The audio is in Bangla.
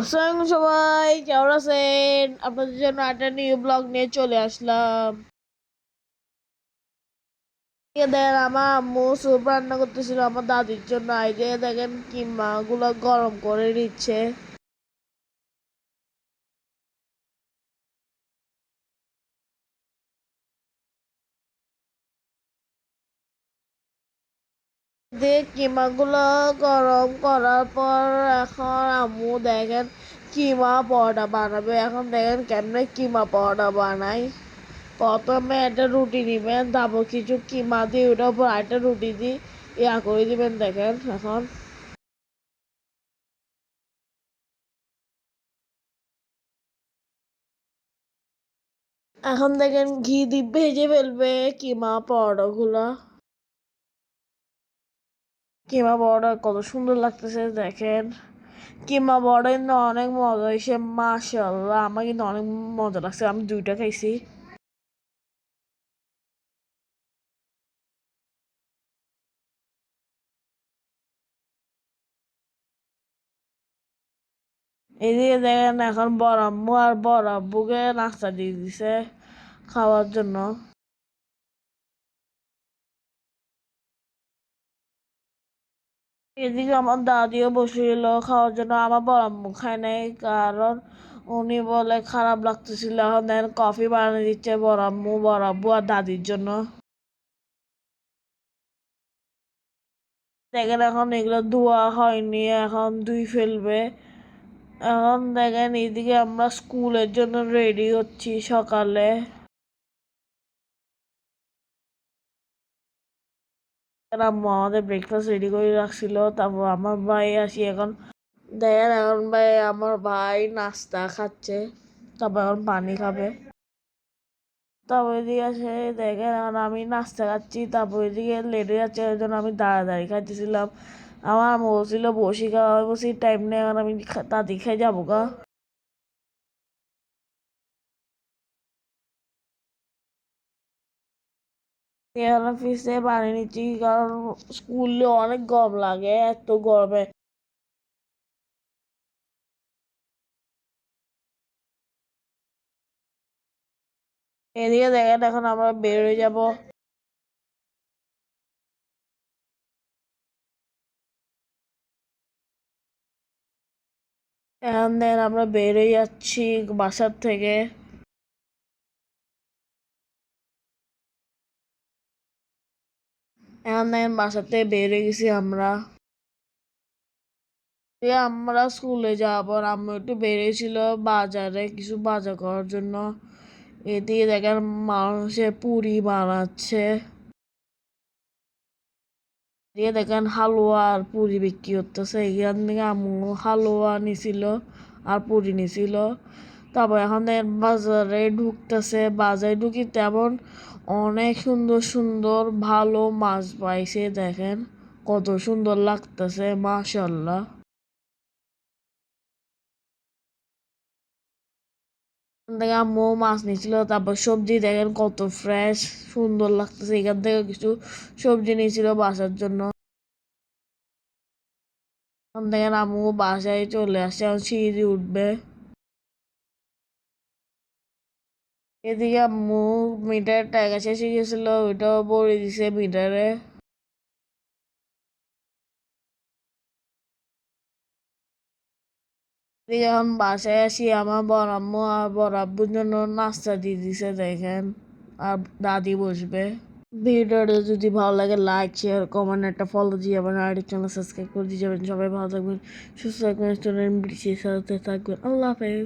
আসসালামু সবাই কেমন আছেন? আপনাদের জন্য একটা নিউ ব্লগ নিয়ে চলে আসলাম। দেখেন আমার আম্মু স্যুপ রান্না করতেছিল আমার দাদির জন্য। আইডিয়া দেখেন কিমা গুলো গরম করে নিচ্ছে। দিয়ে কিমা গুলো গরম করার পর এখন আম্মু দেখেন কিমা পরোটা বানাবে। এখন দেখেন কেমনে কিমা পরোটা বানাই। প্রথমে একটা রুটি নিবেন, তারপর কিছু কিমা দিয়ে ওটার উপর একটা রুটি দিয়ে করে দিবেন। দেখেন এখন দেখেন ঘি দিয়ে ভেজে ফেলবে কিমা পরোটা গুলা। কিমা পরোটা কত সুন্দর লাগতেছে দেখেন। কিমা পরোটা কিন্তু অনেক মজা হয়েছে, মাশাআল্লাহ। আমার কিন্তু অনেক মজা লাগছে, আমি দুইটা খাইছি। এদিকে দেখেন এখন বড় আম্মু আর বড় আব্বুকে নাস্তা দিয়ে দিছে খাওয়ার জন্য। এদিকে আমার দাদিও বসেছিল খাওয়ার জন্য, আমার বড় আম্মু খায় নাই, কারণ উনি বলে খারাপ লাগতেছিল। এখন দেখেন কফি বানিয়ে দিচ্ছে বড় আম্মু, বড় আব্বু আর দাদির জন্য। দেখেন এখন এগুলো ধোয়া হয়নি, এখন ধুই ফেলবে। এখন দেখেন এইদিকে আমরা স্কুলের জন্য রেডি হচ্ছি সকালে। আম্মু আমাদের ব্রেকফাস্ট রেডি করে রাখছিল, তারপর আমার ভাই আসি এখন। দেখেন এখন ভাই আমার ভাই নাস্তা খাচ্ছে, তারপর এখন পানি খাবে। তারপর এদিকে আসে দেখেন এখন আমি নাস্তা খাচ্ছি, তারপর এদিকে লেটে যাচ্ছে, ওই জন্য আমি দাঁড়াদাঁড়ি খাইতেছিলাম। আমার আম্মু বলছিল বসি খাওয়া, বসি টাইম নেই, এখন আমি তাড়াতাড়ি খাই যাবো গা। এখানে ফ্রিজে পানি নিচ্ছি, কারণ স্কুলে অনেক গরম লাগে এত গরমে। এদিকে দেখেন এখন আমরা বের হয়ে যাব। এখন দেখেন আমরা বের হয়ে যাচ্ছি বাসার থেকে। এখন দেখেন বাসার থেকে বের হয়ে গেছি আমরা। আমরা স্কুলে যাওয়ার পর আম্মু একটু বেরিয়েছিল বাজারে কিছু বাজার করার জন্য। এদিকে দেখেন মানুষে পুরি বানাচ্ছে। এদিকে দেখেন হালুয়া আর পুরি বিক্রি করতেছে। এখান থেকে আম্মু হালুয়া নিছিল আর পুরি নিছিল। তারপর এখন দেখেন বাজারে ঢুকতেছে, বাজারে ঢুকি তেমন অনেক সুন্দর সুন্দর ভালো মাছ পাইছে। দেখেন কত সুন্দর লাগতেছে, মাশাআল্লাহ। থেকে আম্মু মাছ নিয়েছিল, তারপর সবজি দেখেন কত ফ্রেশ সুন্দর লাগতেছে। এখান থেকে কিছু সবজি নিয়েছিল বাসার জন্য। এখন দেখেন আম্মু বাসায় চলে আসছে, এখন সিঁড়ি উঠবে। এদিকে আম্মু মিটারের টাকা শেষ হয়ে গেছিল, ওইটাও ভরে দিছে মিটারে। এদিকে এখন বাসায় আসি, আমার বড় আম্মু আর বড় আব্বুর জন্য নাস্তা দিয়ে দিছে দেখেন, আর দাদি বসবে। ভিডিওটা যদি ভালো লাগে লাইক শেয়ার কমেন্ট একটা ফলো দিয়ে যাবেন, আর চ্যানেল সাবস্ক্রাইব করে দিয়ে যাবেন। সবাই ভালো থাকবেন, সুস্থ থাকবেন, স্টুডেন্ট সাথে থাকবেন। আল্লাহ হাফেজ।